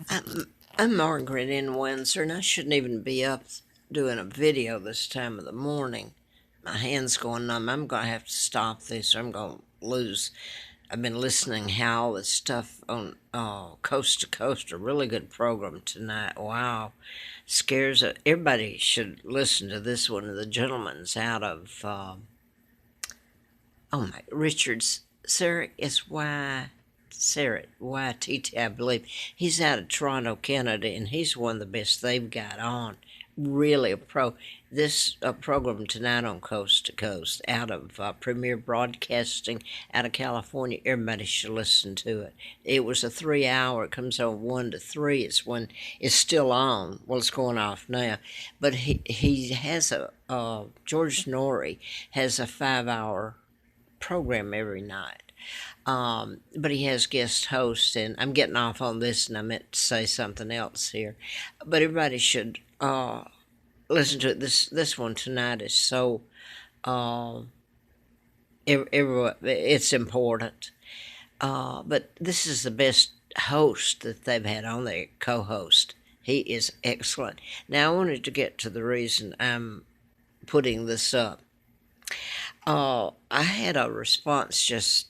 I'm, I'm Margaret in Windsor, and I shouldn't even be up doing a video this time of the morning. My hand's going numb. I'm going to have to stop this, or I'm going to lose. I've been listening how all this stuff on Coast to Coast, a really good program tonight. Wow, scares everybody should listen to this one. The gentleman's out of Richard's Sarah is Sarah YTT, I believe. He's out of Toronto, Canada, and he's one of the best they've got on. Really a pro. This program tonight on Coast to Coast, out of Premier Broadcasting, out of California. Everybody should listen to it. It was a 3 hour. It comes on 1 to 3. It's when it's still on. Well, it's going off now, but he has a George Norrie has a 5 hour program every night. But he has guest hosts, and I'm getting off on this, and I meant to say something else here. But everybody should listen to it. This one tonight is so it's important. But this is the best host that they've had on there, co-host. He is excellent. Now I wanted to get to the reason I'm putting this up. I had a response just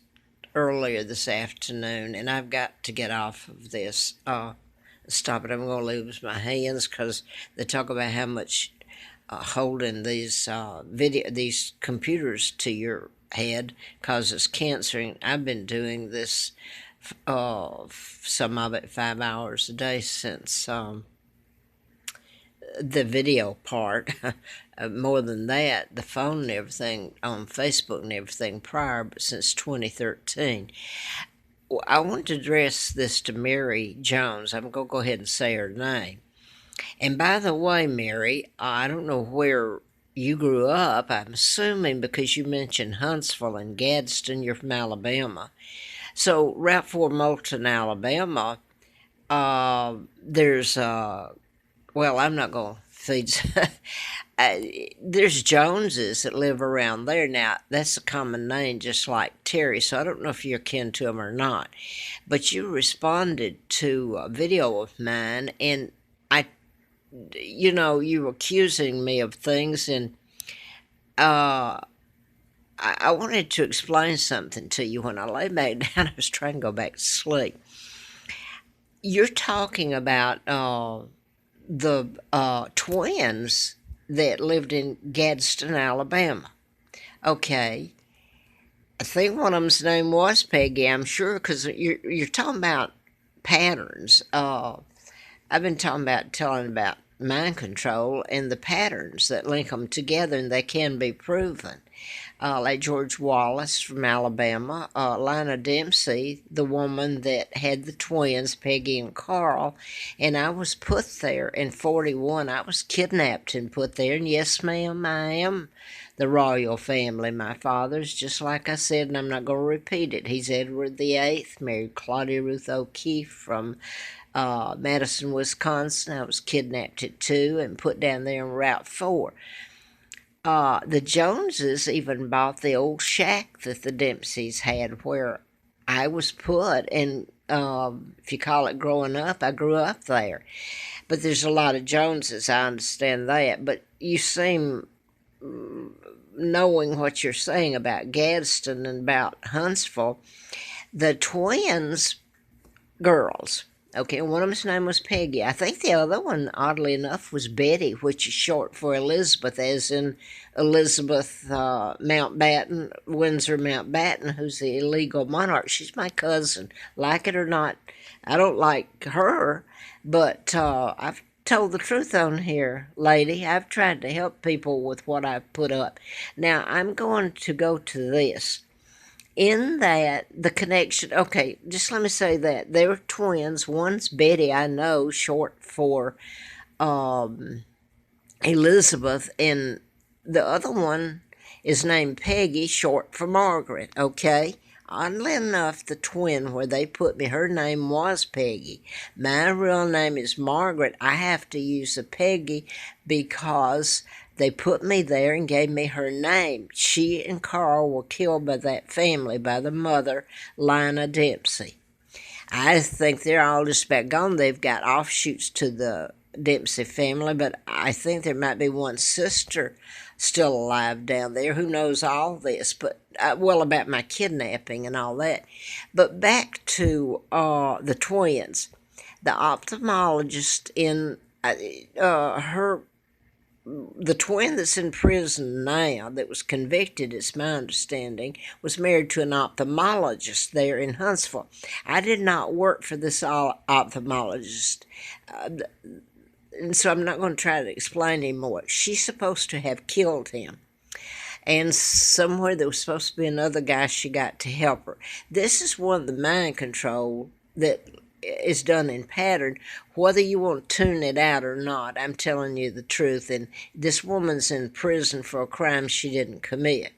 earlier this afternoon, and I've got to get off of this. Stop it! I'm going to lose my hands because they talk about how much holding these these computers to your head causes cancer. And I've been doing this, some of it 5 hours a day since the video part. More than that, the phone and everything on Facebook and everything prior, but since 2013. I want to address this to Mary Jones. I'm going to go ahead and say her name. And by the way, Mary, I don't know where you grew up. I'm assuming because you mentioned Huntsville and Gadsden, you're from Alabama. So, Route 4 Moulton, Alabama, there's well, I'm not going to feed. There's Joneses that live around there. Now, that's a common name, just like Terry, so I don't know if you're kin to him or not. But you responded to a video of mine, and you were accusing me of things, and I wanted to explain something to you. When I lay back down, I was trying to go back to sleep. You're talking about the twins that lived in Gadsden, Alabama. Okay. I think one of them's name was Peggy, I'm sure, because you're talking about patterns. I've been telling about mind control and the patterns that link them together, and they can be proven. Like George Wallace from Alabama, Lina Dempsey, the woman that had the twins, Peggy and Carl, and I was put there in 41. I was kidnapped and put there, and yes, ma'am, I am the royal family. My father's, just like I said, and I'm not going to repeat it. He's Edward VIII, married Claudia Ruth O'Keefe from Madison, Wisconsin. I was kidnapped at 2 and put down there in Route 4. The Joneses even bought the old shack that the Dempseys had where I was put, and if you call it growing up, I grew up there. But there's a lot of Joneses, I understand that. But you seem, knowing what you're saying about Gadsden and about Huntsville, the twins girls. Okay, one of them's name was Peggy. I think the other one, oddly enough, was Betty, which is short for Elizabeth, as in Elizabeth Mountbatten, Windsor Mountbatten, who's the illegal monarch. She's my cousin. Like it or not, I don't like her, but I've told the truth on here, lady. I've tried to help people with what I've put up. Now, I'm going to go to this. In that, the connection, okay, just let me say that they're twins. One's Betty, I know, short for Elizabeth, and the other one is named Peggy, short for Margaret, okay? Oddly enough, the twin where they put me, her name was Peggy. My real name is Margaret. I have to use a Peggy because they put me there and gave me her name. She and Carl were killed by that family, by the mother, Lina Dempsey. I think they're all just about gone. They've got offshoots to the Dempsey family, but I think there might be one sister still alive down there who knows all this, but well, about my kidnapping and all that. But back to the twins. The ophthalmologist in her the twin that's in prison now, that was convicted, it's my understanding, was married to an ophthalmologist there in Huntsville. I did not work for this ophthalmologist, and so I'm not going to try to explain anymore. She's supposed to have killed him. And somewhere there was supposed to be another guy she got to help her. This is one of the mind control that is done in pattern, whether you want to tune it out or not. I'm telling you the truth, and this woman's in prison for a crime she didn't commit.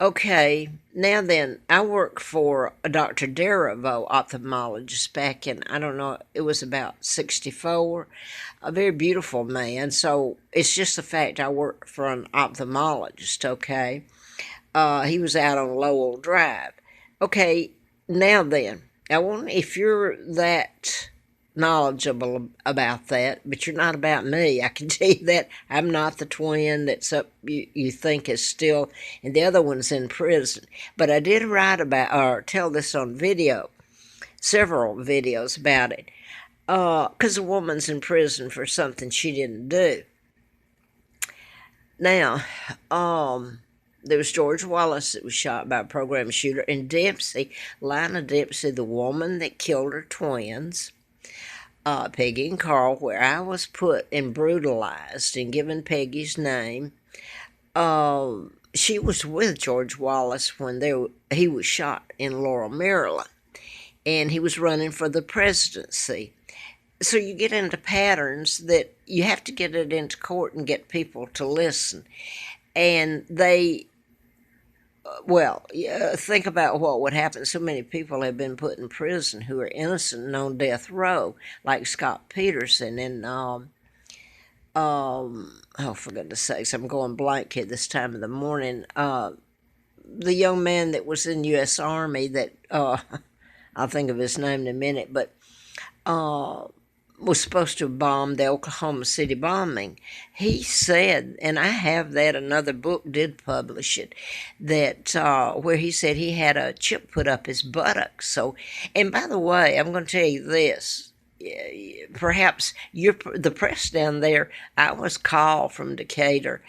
Okay, now then, I worked for a Dr. Daravo, ophthalmologist, back in, I don't know, it was about 64, a very beautiful man. So it's just the fact I worked for an ophthalmologist, okay? He was out on Lowell Drive. Okay, now then, I wonder if you're that knowledgeable about that, but you're not about me. I can tell you that I'm not the twin that's up you think is still, and the other one's in prison. But I did write about, or tell this on video, several videos about it, because a woman's in prison for something she didn't do. Now, there was George Wallace that was shot by a program shooter, and Dempsey, Lionel Dempsey, the woman that killed her twins, Peggy and Carl, where I was put and brutalized and given Peggy's name. She was with George Wallace when he was shot in Laurel, Maryland, and he was running for the presidency. So you get into patterns that you have to get it into court and get people to listen. And they, think about what would happen. So many people have been put in prison who are innocent and on death row, like Scott Peterson and, for goodness sakes, I'm going blank here this time of the morning. The young man that was in U.S. Army that, I'll think of his name in a minute, but was supposed to bomb the Oklahoma City bombing. He said, and I have that, another book did publish it, that where he said he had a chip put up his buttocks. So, and by the way, I'm going to tell you this. Perhaps the press down there, I was called from Decatur,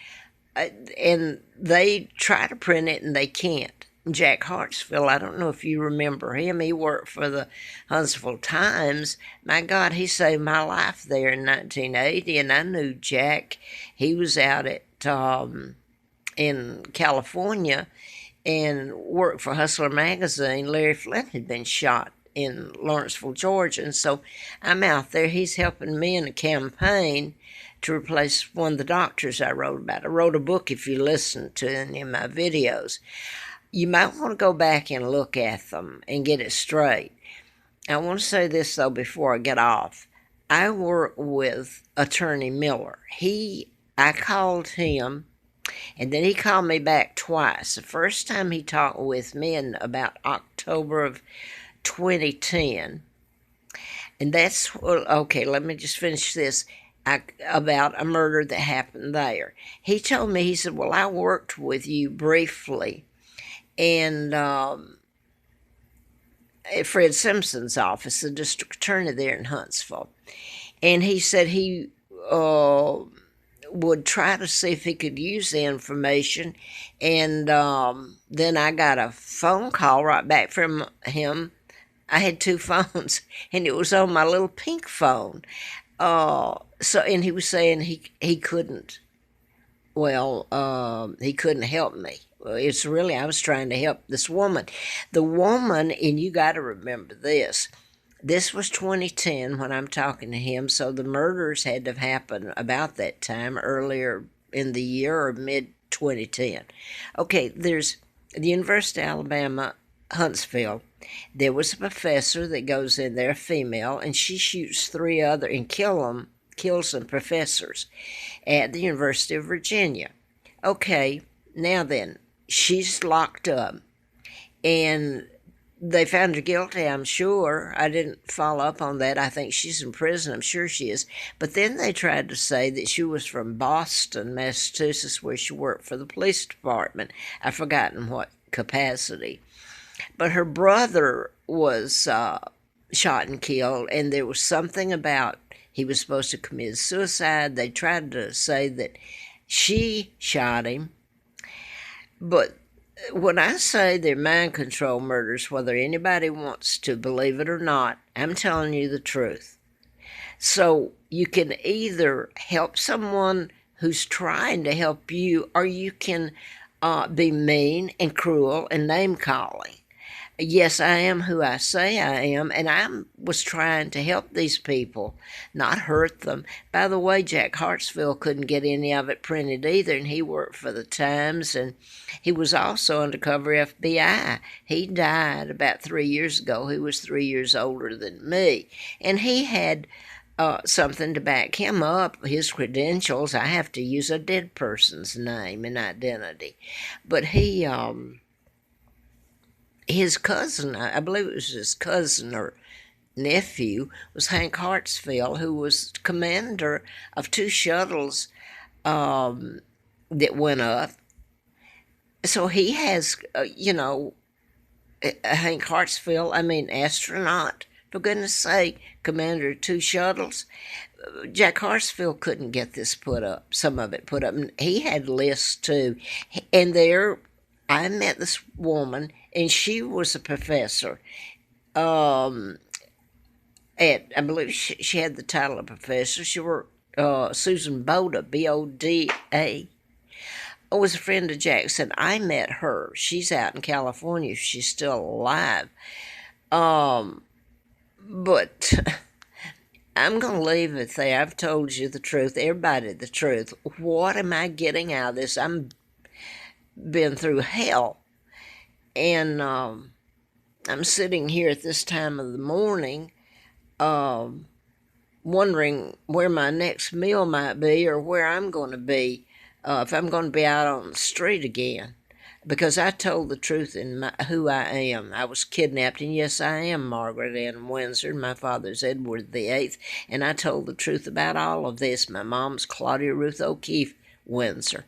and they try to print it and they can't. Jack Hartsfield, I don't know if you remember him. He worked for the Huntsville Times. My God, he saved my life there in 1980, and I knew Jack. He was out at in California and worked for Hustler magazine. Larry Flint had been shot in Lawrenceville, Georgia, and so I'm out there. He's helping me in a campaign to replace one of the doctors I wrote about. I wrote a book, if you listen to any of my videos. You might want to go back and look at them and get it straight. I want to say this, though, before I get off. I work with Attorney Miller. I called him, and then he called me back twice. The first time he talked with me in about October of 2010. And that's, okay, let me just finish this. About a murder that happened there. He told me, he said, well, I worked with you briefly and at Fred Simpson's office, the district attorney there in Huntsville. And he said he would try to see if he could use the information. And then I got a phone call right back from him. I had two phones, and it was on my little pink phone. And he was saying he couldn't. He couldn't help me. It's really, I was trying to help this woman. The woman, and you got to remember this. This was 2010 when I'm talking to him, so the murders had to have happened about that time, earlier in the year or mid-2010. Okay, there's the University of Alabama, Huntsville. There was a professor that goes in there, a female, and she shoots three other and kills some professors at the University of Virginia. Okay, now then, she's locked up, and they found her guilty, I'm sure. I didn't follow up on that. I think she's in prison. I'm sure she is. But then they tried to say that she was from Boston, Massachusetts, where she worked for the police department. I've forgotten what capacity. But her brother was shot and killed, and there was something about he was supposed to commit suicide. They tried to say that she shot him. But when I say they're mind control murders, whether anybody wants to believe it or not, I'm telling you the truth. So you can either help someone who's trying to help you, or you can be mean and cruel and name calling. Yes, I am who I say I am, and I was trying to help these people, not hurt them. By the way, Jack Hartsville couldn't get any of it printed either, and he worked for the Times, and he was also undercover FBI. He died about 3 years ago. He was 3 years older than me, and he had something to back him up, his credentials. I have to use a dead person's name and identity. But his cousin, I believe it was his cousin or nephew, was Hank Hartsville, who was commander of 2 shuttles that went up. So he has, Hank Hartsville, astronaut, for goodness sake, commander of 2 shuttles. Jack Hartsville couldn't get this put up, some of it put up. And he had lists too. And there, I met this woman, and she was a professor. I believe she had the title of professor. She worked, Susan Boda, Boda, was a friend of Jackson. I met her. She's out in California. She's still alive. But I'm going to leave it there. I've told you the truth, everybody the truth. What am I getting out of this? I'm been through hell. And I'm sitting here at this time of the morning wondering where my next meal might be, or where I'm going to be, if I'm going to be out on the street again. Because I told the truth in who I am. I was kidnapped, and yes, I am Margaret Ann Windsor. My father's Edward VIII, and I told the truth about all of this. My mom's Claudia Ruth O'Keefe Windsor.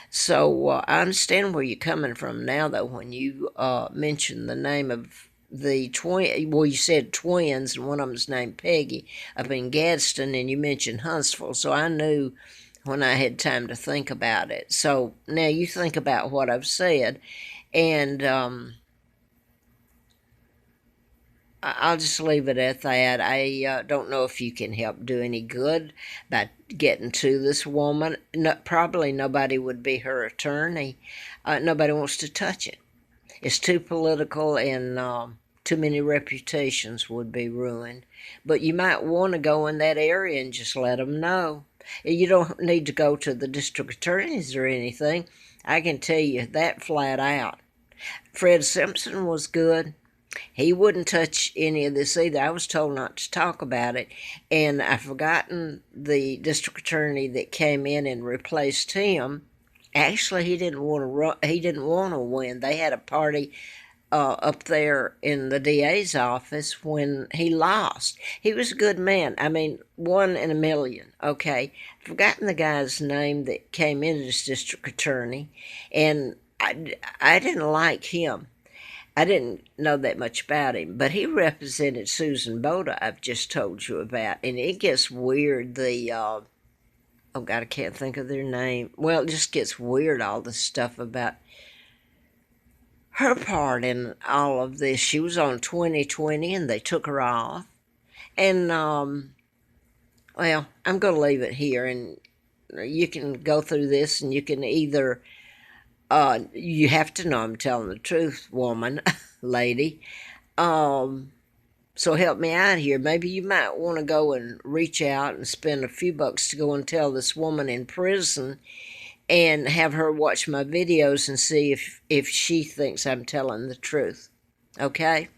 So I understand where you're coming from now, though, when you mentioned the name of the twin. Well, you said twins, and one of them's named Peggy up in Gadsden, and you mentioned Huntsville. So I knew when I had time to think about it. So now you think about what I've said, and I'll just leave it at that. I don't know if you can help do any good by getting to this woman. No, probably nobody would be her attorney. Nobody wants to touch it. It's too political, and too many reputations would be ruined. But you might want to go in that area and just let them know. You don't need to go to the district attorneys or anything. I can tell you that flat out. Fred Simpson was good. He wouldn't touch any of this either. I was told not to talk about it, and I've forgotten the district attorney that came in and replaced him. Actually, he didn't want to win. They had a party up there in the DA's office when he lost. He was a good man. 1 in a million. Okay, I've forgotten the guy's name that came in as district attorney, and I didn't like him. I didn't know that much about him, but he represented Susan Boda, I've just told you about, and it gets weird. Oh God, I can't think of their name. Well, it just gets weird, all the stuff about her part in all of this. She was on 2020, and they took her off. And, well, I'm going to leave it here, and you can go through this, and you can either... you have to know I'm telling the truth, woman, lady. So help me out here. Maybe you might want to go and reach out and spend a few bucks to go and tell this woman in prison, and have her watch my videos and see if she thinks I'm telling the truth. Okay?